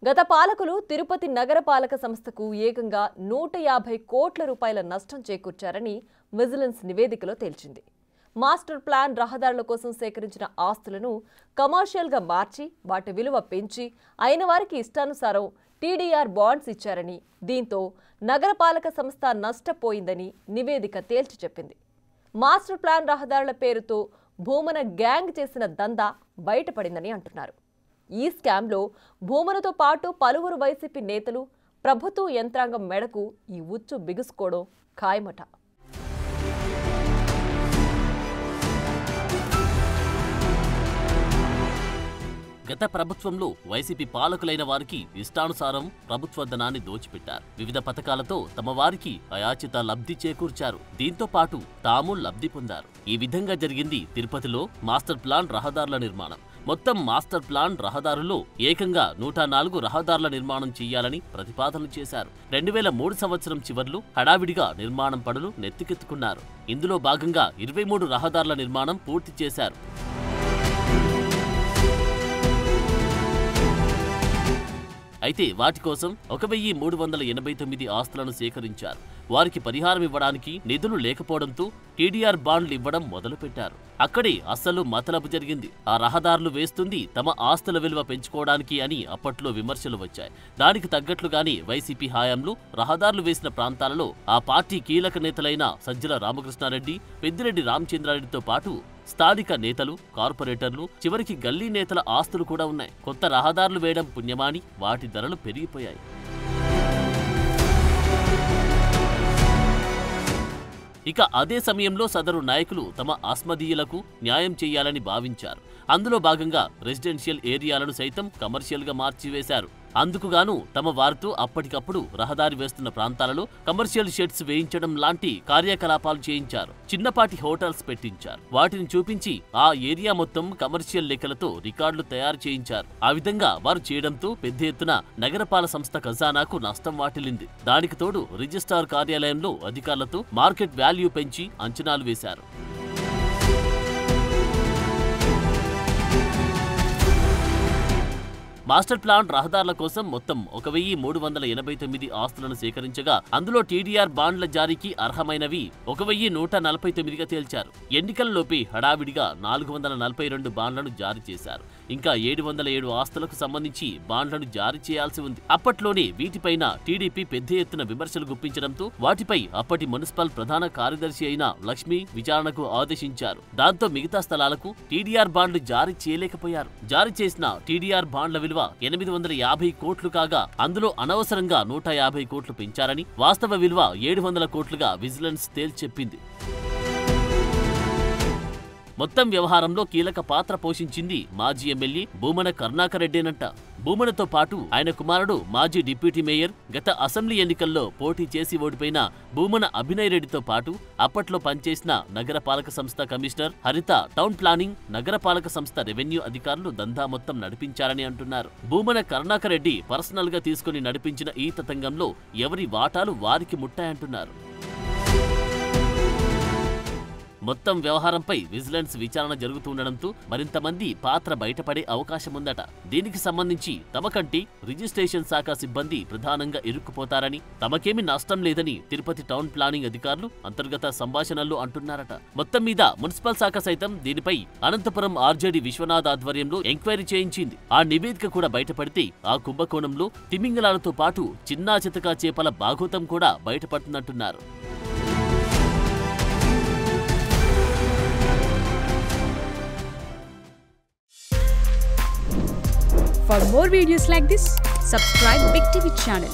గత పాలకులు తిరుపతి నగరపాలక సంస్థకు ఏకంగా 150 కోట్ల రూపాయల నష్టం చేకూర్చారని విజిలెన్స్ నివేదికలో తేల్చింది. మాస్టర్ ప్లాన్ రహదారుల కోసం సేకరించిన ఆస్తులను కమర్షియల్గా మార్చి వాటి విలువ పెంచి అయిన వారికి ఇష్టానుసారం టీడీఆర్ బాండ్స్ ఇచ్చారని, దీంతో నగరపాలక సంస్థ నష్టపోయిందని నివేదిక తేల్చి చెప్పింది. మాస్టర్ ప్లాన్ రహదారుల పేరుతో భూమన గ్యాంగ్ చేసిన దందా బయటపడిందని అంటున్నారు. ఈ స్కామ్లో భూమనతో పాటు పలువురు వైసీపీ నేతలు, ప్రభుత్వ యంత్రాంగం మెడకు ఈ ఉచ్చు బిగుసుకోవడం ఖాయమట. గత ప్రభుత్వంలో వైసీపీ పాలకులైన వారికి ఇష్టానుసారం ప్రభుత్వ ధనాన్ని దోచిపెట్టారు. వివిధ పథకాలతో తమ వారికి అయాచిత లబ్ధి చేకూర్చారు. దీంతో పాటు తాము లబ్ధి పొందారు. ఈ విధంగా జరిగింది తిరుపతిలో మాస్టర్ ప్లాన్ రహదారుల నిర్మాణం. మొత్తం మాస్టర్ ప్లాన్ రహదారుల్లో ఏకంగా 104 రహదారుల నిర్మాణం చేయాలని ప్రతిపాదనలు చేశారు. 2003 సంవత్సరం చివర్లో హడావిడిగా నిర్మాణం పనులు నెత్తికెత్తుకున్నారు. ఇందులో భాగంగా 23 రహదారుల నిర్మాణం పూర్తి చేశారు. అయితే వాటి కోసం 1389 ఆస్తులను సేకరించారు. వారికి పరిహారం ఇవ్వడానికి నిధులు లేకపోవడంతో టీడీఆర్ బాండ్లు ఇవ్వడం మొదలుపెట్టారు. అక్కడే అస్సలు మతలబు జరిగింది. ఆ రహదారులు వేస్తుంది తమ ఆస్తుల విలువ పెంచుకోవడానికి అని అప్పట్లో విమర్శలు వచ్చాయి. దానికి తగ్గట్లుగానే వైసీపీ హయాంలో రహదారులు వేసిన ప్రాంతాలలో ఆ పార్టీ కీలక నేతలైన సజ్జల రామకృష్ణారెడ్డి, పెద్దిరెడ్డి రామచంద్రారెడ్డితో పాటు స్థానిక నేతలు, కార్పొరేటర్లు, చివరికి గల్లీ నేతల ఆస్తులు కూడా ఉన్నాయి. కొత్త రహదారులు వేయడం పుణ్యమాని వాటి ధరలు పెరిగిపోయాయి. ఇక అదే సమయంలో సదరు నాయకులు తమ ఆస్మదీయులకు న్యాయం చేయాలని భావించారు. అందులో భాగంగా రెసిడెన్షియల్ ఏరియాలను సైతం కమర్షియల్గా మార్చివేశారు. అందుకుగాను తమ వారితో అప్పటికప్పుడు రహదారి వేస్తున్న ప్రాంతాలలో కమర్షియల్ షెడ్స్ వేయించడం లాంటి కార్యకలాపాలు చేయించారు. చిన్నపాటి హోటల్స్ పెట్టించారు. వాటిని చూపించి ఆ ఏరియా మొత్తం కమర్షియల్ లెక్కలతో రికార్డులు తయారు చేయించారు. ఆ విధంగా వారు చేయడంతో పెద్ద ఎత్తున నగరపాలక సంస్థ ఖజానాకు నష్టం వాటిల్లింది. దానికి తోడు రిజిస్ట్రార్ కార్యాలయంలో అధికారులతో మార్కెట్ వాల్యూ పెంచి అంచనాలు వేశారు. మాస్టర్ ప్లాన్ రహదారుల కోసం మొత్తం 1389 ఆస్తులను సేకరించగా అందులో టీడీఆర్ బాండ్ల జారీకి అర్హమైనవి 1149గా తేల్చారు. ఎన్నికలలోపే హడావిడిగా 442 బాండ్లను జారీ చేశారు. ఇంకా 707 ఆస్తులకు సంబంధించి బాండ్లను జారీ చేయాల్సి ఉంది. అప్పట్లోనే వీటిపైన టీడీపీ పెద్ద ఎత్తున విమర్శలు గుప్పించడంతో వాటిపై అప్పటి మున్సిపల్ ప్రధాన కార్యదర్శి అయిన లక్ష్మి విచారణకు ఆదేశించారు. దాంతో మిగతా స్థలాలకు టీడీఆర్ బాండ్లు జారీ చేయలేకపోయారు. జారీ చేసిన టీడీఆర్ బాండ్ల విలువ 850 కోట్లు కాగా అందులో అనవసరంగా 150 కోట్లు పెంచారని, వాస్తవ విలువ 700 కోట్లుగా విజిలెన్స్ తేల్చెప్పింది. మొత్తం వ్యవహారంలో కీలక పాత్ర పోషించింది మాజీ ఎమ్మెల్యే భూమన కరుణాకర్ రెడ్డేనంట. భూమనతో పాటు ఆయన కుమారుడు మాజీ డిప్యూటీ మేయర్, గత అసెంబ్లీ ఎన్నికల్లో పోటీ చేసి ఓడిపోయిన భూమన అభినయ్ రెడ్డితో పాటు అప్పట్లో పనిచేసిన నగరపాలక సంస్థ కమిషనర్ హరిత, టౌన్ ప్లానింగ్, నగరపాలక సంస్థ రెవెన్యూ అధికారులు దందా మొత్తం నడిపించారని అంటున్నారు. భూమన కరుణాకర్ రెడ్డి పర్సనల్ గా తీసుకుని నడిపించిన ఈ తతంగంలో ఎవరి వాటాలు వారికి ముట్టాయంటున్నారు. మొత్తం వ్యవహారంపై విజిలెన్స్ విచారణ జరుగుతుండడంతో మరింతమంది పాత్ర బయటపడే అవకాశముందట. దీనికి సంబంధించి తమకంటే రిజిస్ట్రేషన్ శాఖ సిబ్బంది ప్రధానంగా ఇరుక్కుపోతారని, తమకేమీ నష్టం లేదని తిరుపతి టౌన్ ప్లానింగ్ అధికారులు అంతర్గత సంభాషణల్లో అంటున్నారట. మొత్తం మీద మున్సిపల్ శాఖ సైతం దీనిపై అనంతపురం ఆర్జేడీ విశ్వనాథ్ ఆధ్వర్యంలో ఎంక్వైరీ చేయించింది. ఆ నివేదిక కూడా బయటపడితే ఆ కుంభకోణంలో తిమింగలాలతో పాటు చిన్నా చితకా చేపల బాగోతం కూడా బయటపడుతుందంటున్నారు. For more videos like this, subscribe Big TV channel.